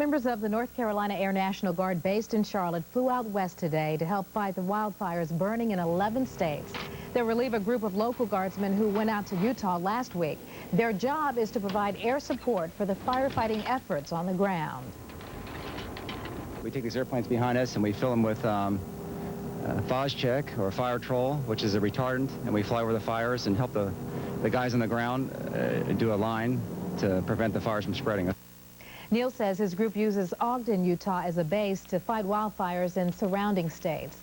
Members of the North Carolina Air National Guard based in Charlotte flew out west today to help fight the wildfires burning in 11 states. They'll relieve a group of local guardsmen who went out to Utah last week. Their job is to provide air support for the firefighting efforts on the ground. We take these airplanes behind us and we fill them with Wcnc or fire troll, which is a retardant, and we fly over the fires and help the guys on the ground do a line to prevent the fires from spreading. Neil says his group uses Ogden, Utah as a base to fight wildfires in surrounding states.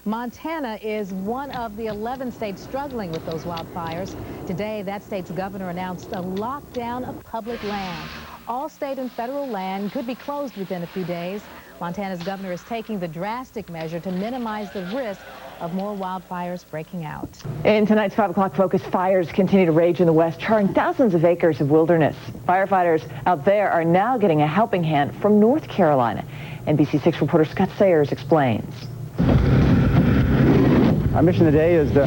Montana is one of the 11 states struggling with those wildfires. Today, that state's governor announced a lockdown of public land. All state and federal land could be closed within a few days. Montana's governor is taking the drastic measure to minimize the risk of more wildfires breaking out. In tonight's 5 o'clock focus, fires continue to rage in the west, charring thousands of acres of wilderness. Firefighters out there are now getting a helping hand from North Carolina. NBC6 reporter Scott Sayers explains. Our mission today is to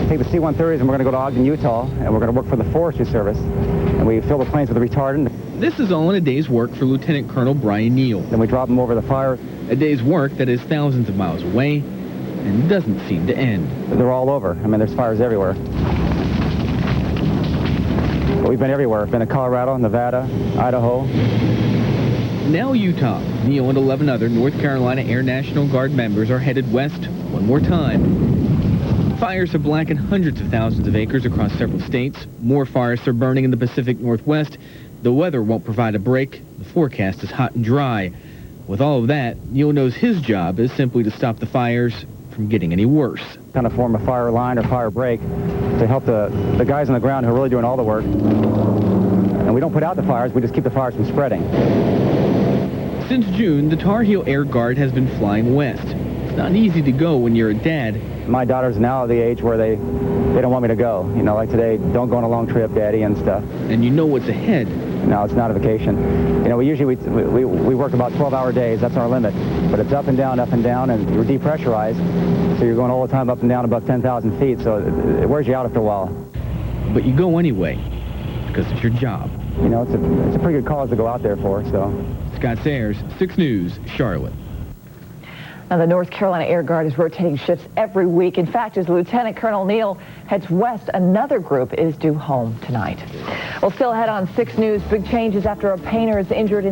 take the C-130s and we're going to go to Ogden, Utah, and we're going to work for the Forestry Service. And we fill the planes with a retardant. This is all in a day's work for Lieutenant Colonel Brian Neal. Then we drop them over the fire. A day's work that is thousands of miles away and doesn't seem to end. They're all over. I mean, there's fires everywhere. But we've been everywhere. Been to Colorado, Nevada, Idaho. Now Utah. Neal and 11 other North Carolina Air National Guard members are headed west one more time. Fires have blackened hundreds of thousands of acres across several states. More forests are burning in the Pacific Northwest. The weather won't provide a break. The forecast is hot and dry. With all of that, Neal knows his job is simply to stop the fires from getting any worse. Kind of form a fire line or fire break to help the guys on the ground who are really doing all the work. And we don't put out the fires, we just keep the fires from spreading. Since June, the Tar Heel Air Guard has been flying west. It's not easy to go when you're a dad. My daughter's now at the age where they don't want me to go. You know, like today, don't go on a long trip, Daddy, and stuff. And you know what's ahead. No, it's not a vacation. You know, we work about 12-hour days. That's our limit. But it's up and down, and you're depressurized. So you're going all the time up and down above 10,000 feet. So it wears you out after a while. But you go anyway, because it's your job. You know, it's a pretty good cause to go out there for, so. Scott Sayers, 6 News, Charlotte. Now, the North Carolina Air Guard is rotating shifts every week. In fact, as Lieutenant Colonel Neal heads west, another group is due home tonight. We'll still ahead on 6 News. Big changes after a painter is injured in